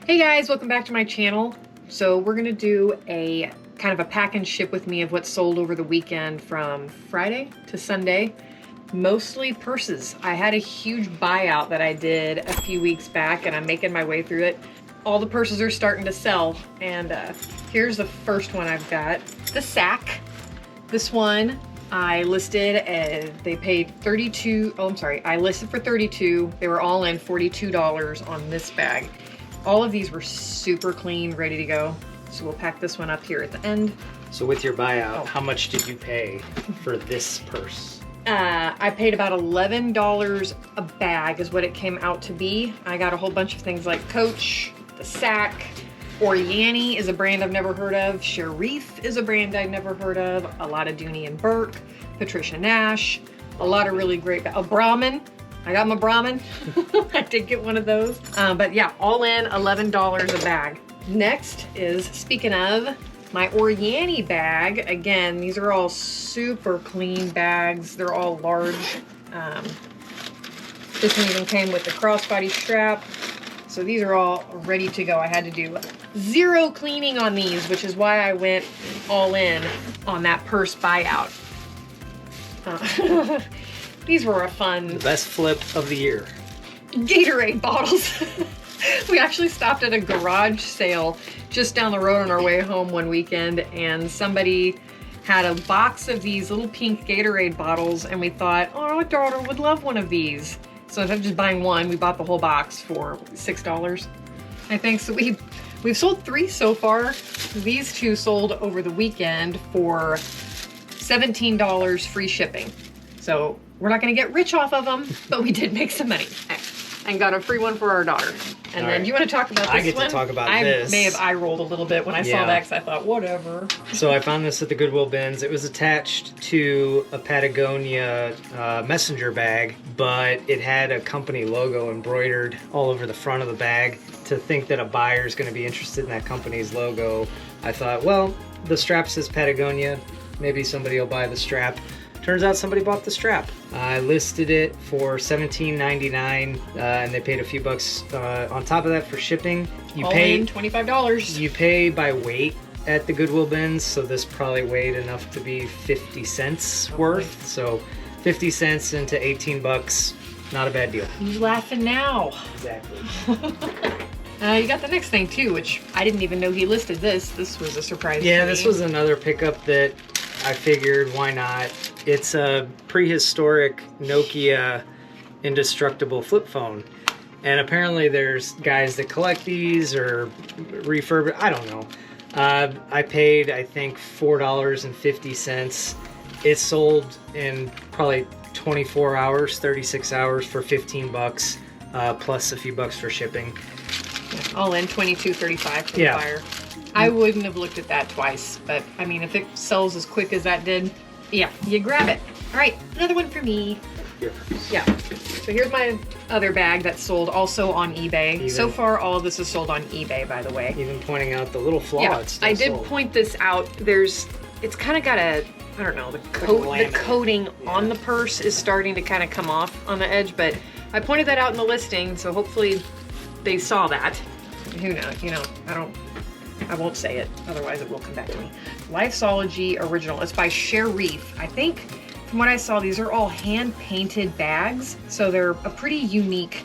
Hey guys, welcome back to my channel. So we're gonna do a kind of a pack and ship with me of what sold over the weekend from Friday to Sunday. Mostly purses. I had a huge buyout that I did a few weeks back and I'm making my way through it. All the purses are starting to sell and here's the first one I've got. The sack. This one I listed, they paid I listed for 32. They were all in $42 on this bag. All of these were super clean, ready to go. So we'll pack this one up here at the end. So with your buyout, how much did you pay for this purse? I paid about $11 a bag is what it came out to be. I got a whole bunch of things like Coach, the sack, Oriani is a brand I've never heard of, Sharif is a brand I've never heard of, a lot of Dooney and Burke, Patricia Nash, a lot of really great, Brahmin. I got my Brahmin. I did get one of those. But yeah, all in $11 a bag. Next is, speaking of, my Oriani bag. Again, these are all super clean bags. They're all large. This one even came with the crossbody strap. So these are all ready to go. I had to do zero cleaning on these, which is why I went all in on that purse buyout. These were a fun... The best flip of the year. Gatorade bottles. We actually stopped at a garage sale just down the road on our way home one weekend, and somebody had a box of these little pink Gatorade bottles, and we thought, oh, our daughter would love one of these. So instead of just buying one, we bought the whole box for $6, I think. So we've sold 3 so far. These 2 sold over the weekend for $17 free shipping. So we're not gonna get rich off of them, but we did make some money and got a free one for our daughter. And All then right. You want to talk about this one? I get to talk about this. I may have eye-rolled a little bit when I saw that because I thought, whatever. So I found this at the Goodwill bins. It was attached to a Patagonia messenger bag, but it had a company logo embroidered all over the front of the bag. To think that a buyer is going to be interested in that company's logo, I thought, well, the strap says Patagonia. Maybe somebody will buy the strap. Turns out somebody bought the strap. I listed it for $17.99 and they paid a few bucks on top of that for shipping. You pay $25. You pay by weight at the Goodwill bins, so this probably weighed enough to be 50 cents worth. So 50 cents into 18 bucks, not a bad deal. Who's laughing now? Exactly. You got the next thing too, which I didn't even know he listed this. This was a surprise to me. Yeah, this was another pickup that I figured, why not? It's a prehistoric Nokia indestructible flip phone. And apparently there's guys that collect these or refurb it. I don't know. I paid, I think, $4.50. It sold in probably 24 hours, 36 hours for 15 bucks, plus a few bucks for shipping. All in $22.35 for the buyer. I wouldn't have looked at that twice, but I mean, if it sells as quick as that did, yeah, you grab it. All right, another one for me. Yeah, so here's my other bag that sold also on eBay. So far, all of this is sold on eBay, by the way. Even pointing out the little flaw. Yeah, I did point this out. It's kind of got a, I don't know, the coating on the purse is starting to kind of come off on the edge, but I pointed that out in the listing, so hopefully they saw that. Who knows, you know, I won't say it, otherwise it will come back to me. Lifeology Original. It's by Sharif. I think from what I saw, these are all hand-painted bags, so they're a pretty unique.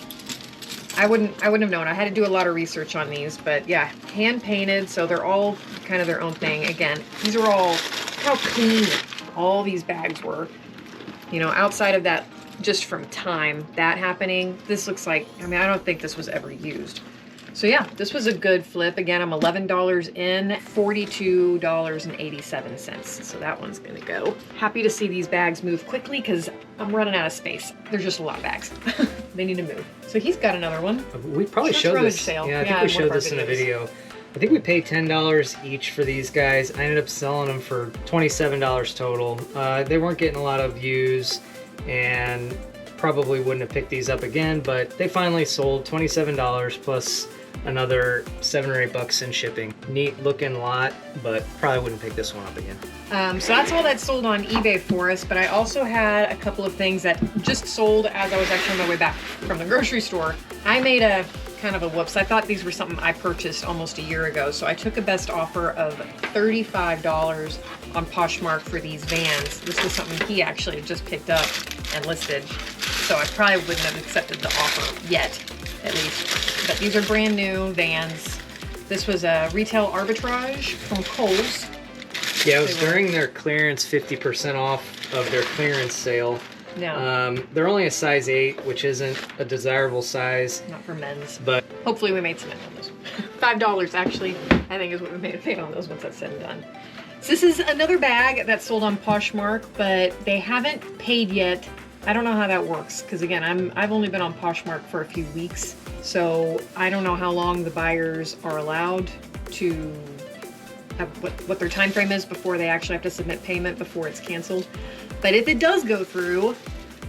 I wouldn't have known. I had to do a lot of research on these, but yeah, hand-painted, so they're all kind of their own thing. Again, these are all, how clean all these bags were. You know, outside of that, just from time, that happening, this looks like, I mean, I don't think this was ever used. So yeah, this was a good flip. Again, I'm $11 in, $42.87. So that one's gonna go. Happy to see these bags move quickly because I'm running out of space. There's just a lot of bags. They need to move. So he's got another one. We probably showed this. Sale. Yeah, I think we showed this in a video. I think we paid $10 each for these guys. I ended up selling them for $27 total. They weren't getting a lot of views and probably wouldn't have picked these up again, but they finally sold $27 plus another $7 or $8 in shipping. Neat looking lot, but probably wouldn't pick this one up again. So that's all that sold on eBay for us, but I also had a couple of things that just sold as I was actually on my way back from the grocery store. I made a kind of a whoops. I thought these were something I purchased almost a year ago, so I took a best offer of $35 on Poshmark for these Vans. This was something he actually just picked up and listed, so I probably wouldn't have accepted the offer yet, at least. But these are brand new Vans. This was a retail arbitrage from Kohl's. Yeah, it was during their clearance 50% off of their clearance sale. No. They're only a size 8, which isn't a desirable size. Not for men's. But hopefully we made some money on those. $5 actually, I think is what we made on those once that's said and done. So this is another bag that's sold on Poshmark, but they haven't paid yet. I don't know how that works, because again, I've only been on Poshmark for a few weeks, so I don't know how long the buyers are allowed to have what their time frame is before they actually have to submit payment before it's canceled. But if it does go through,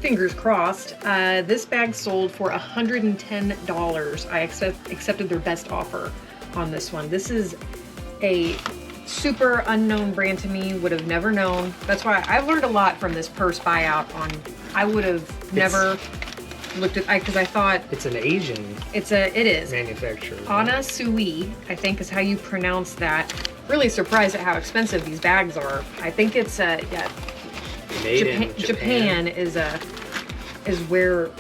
fingers crossed, this bag sold for $110. I accepted their best offer on this one. This is a super unknown brand to me, would have never known. That's why I've learned a lot from this purse buyout on, I would have never looked at, because I thought it's an Asian it is manufacturer. Ana Sui, I think is how you pronounce that. Really surprised at how expensive these bags are. I think it's yeah. Japan is where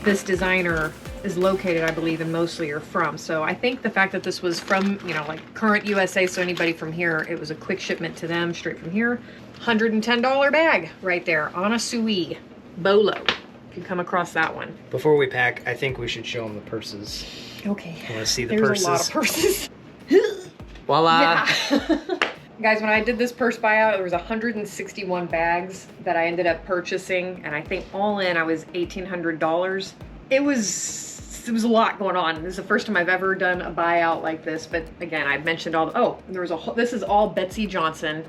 this designer is located, I believe, and mostly are from. So I think the fact that this was from, you know, like current USA, so anybody from here, it was a quick shipment to them straight from here. $110 bag right there. Ana Sui Bolo. If you come across that one. Before we pack, I think we should show them the purses. Okay. I want to see the There's purses. a lot of purses. Voila. Yeah. Guys, when I did this purse buyout, there was 161 bags that I ended up purchasing, and I think all in I was $1,800. It was a lot going on. This is the first time I've ever done a buyout like this, but again, I mentioned all the, oh, there was a whole, this is all Betsy Johnson,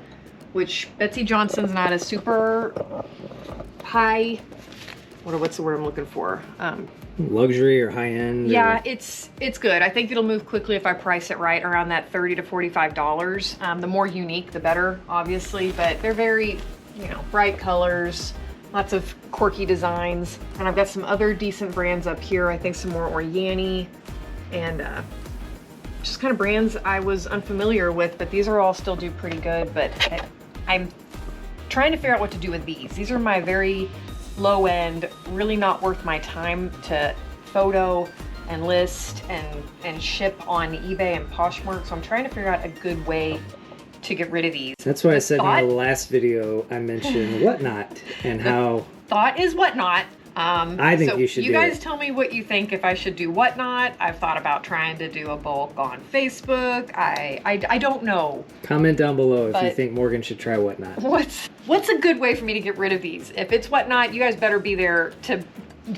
which Betsy Johnson's not a super high, what's the word I'm looking for? Luxury or high end? Yeah, it's good. I think it'll move quickly if I price it right, around that $30 to $45. The more unique, the better, obviously, but they're very, you know, bright colors, lots of quirky designs. And I've got some other decent brands up here. I think some more Oriani and just kind of brands I was unfamiliar with, but these are all still do pretty good. But I'm trying to figure out what to do with these. These are my very low end, really not worth my time to photo and list and ship on eBay and Poshmark. So I'm trying to figure out a good way to get rid of these. That's why I said in the last video I mentioned Whatnot and how thought is Whatnot. I think you should do it. You guys tell me what you think if I should do Whatnot. I've thought about trying to do a bulk on Facebook. I don't know. Comment down below if you think Morgan should try Whatnot. What's a good way for me to get rid of these? If it's Whatnot, you guys better be there to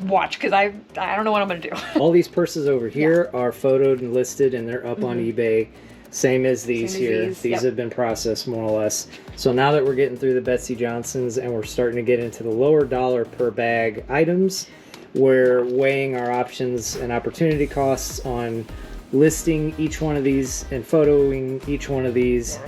watch, because I don't know what I'm gonna do. All these purses over here are photoed and listed, and they're up on eBay. Same as these here. These have been processed more or less. So now that we're getting through the Betsy Johnsons and we're starting to get into the lower dollar per bag items, we're weighing our options and opportunity costs on listing each one of these and photoing each one of these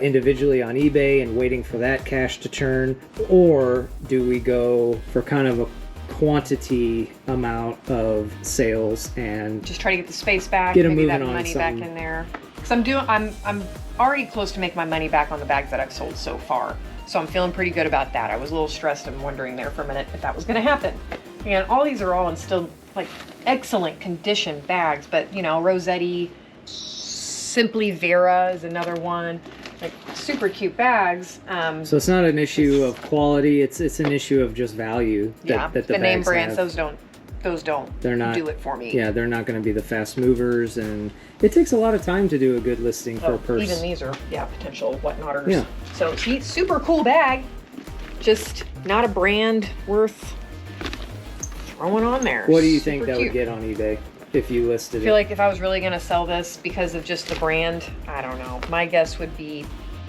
individually on eBay and waiting for that cash to turn, or do we go for kind of a quantity amount of sales and just try to get the space back, get maybe that money back in there? Because I'm already close to make my money back on the bags that I've sold so far, so I'm feeling pretty good about that. I was a little stressed and wondering there for a minute if that was going to happen. And all these are all in still like excellent condition bags, but you know, Rossetti, Simply Vera is another one. Like super cute bags. So it's not an issue of quality; it's an issue of just value. That the name brands, have. those don't do it for me. Yeah, they're not going to be the fast movers, and it takes a lot of time to do a good listing for a purse. Even these are potential Whatnotters. Yeah. So super cool bag, just not a brand worth throwing on there. What do you think that would get on eBay if you listed it? I feel like if I was really going to sell this because of just the brand, I don't know. My guess would be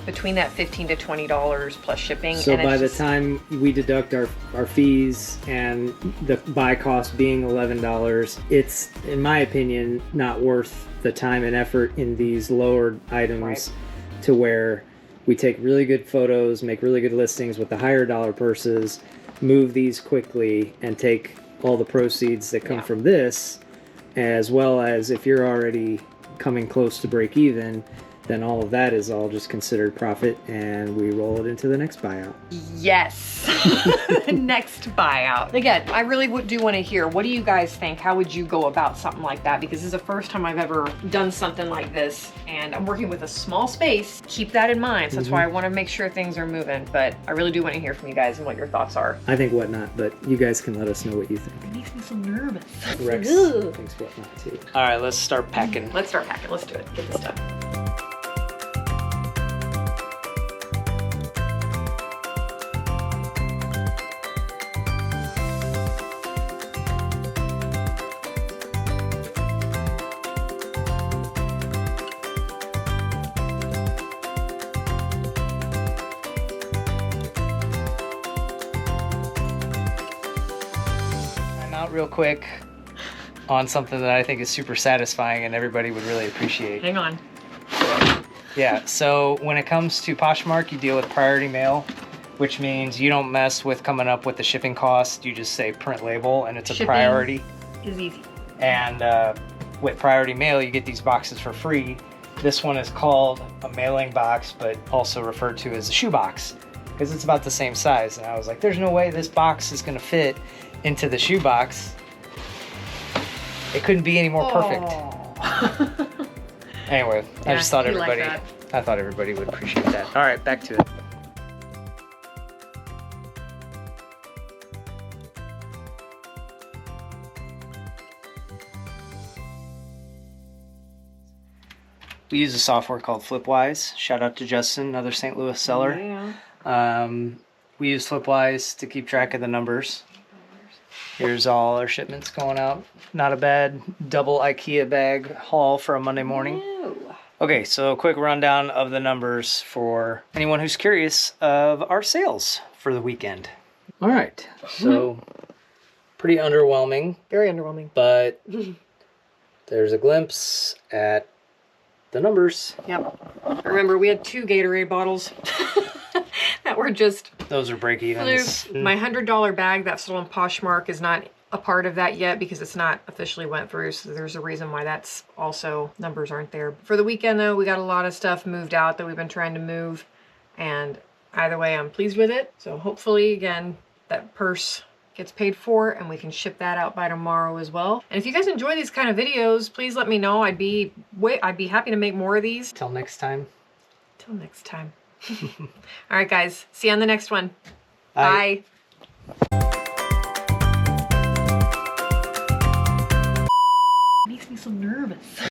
between that $15 to $20 plus shipping. So and by the time we deduct our fees and the buy cost being $11, it's, in my opinion, not worth the time and effort in these lower items to where we take really good photos, make really good listings with the higher dollar purses, move these quickly, and take all the proceeds that come from this, as well as if you're already coming close to break even, then all of that is all just considered profit, and we roll it into the next buyout. Yes, the next buyout. Again, I really do want to hear, what do you guys think? How would you go about something like that? Because this is the first time I've ever done something like this, and I'm working with a small space. Keep that in mind. So that's why I want to make sure things are moving, but I really do want to hear from you guys and what your thoughts are. I think whatnot, but you guys can let us know what you think. It makes me so nervous. Rex thinks whatnot too. All right, let's start packing. Let's start packing. Let's do it. Get this done. Real quick on something that I think is super satisfying and everybody would really appreciate. Hang on. Yeah, so when it comes to Poshmark, you deal with priority mail, which means you don't mess with coming up with the shipping cost. You just say print label and it's a priority. Is easy. And with priority mail, you get these boxes for free. This one is called a mailing box, but also referred to as a shoe box because it's about the same size. And I was like, there's no way this box is going to fit into the shoe box. It couldn't be any more perfect. Anyway, I just thought everybody would appreciate that. All right, back to it. We use a software called Flipwise. Shout out to Justin, another St. Louis seller. Yeah. We use Flipwise to keep track of the numbers. Here's all our shipments going out. Not a bad double IKEA bag haul for a Monday morning. No. Okay, so a quick rundown of the numbers for anyone who's curious of our sales for the weekend. All right, so pretty underwhelming. Very underwhelming. But there's a glimpse at the numbers. Yep. Remember, we had 2 Gatorade bottles that were just... Those are break evens. My $100 bag that's still on Poshmark is not a part of that yet because it's not officially went through. So there's a reason why that's also, numbers aren't there. For the weekend though, we got a lot of stuff moved out that we've been trying to move. And either way, I'm pleased with it. So hopefully, again, that purse gets paid for and we can ship that out by tomorrow as well. And if you guys enjoy these kind of videos, please let me know. I'd be happy to make more of these. Till next time. Till next time. All right, guys. See you on the next one. Bye. Makes me so nervous.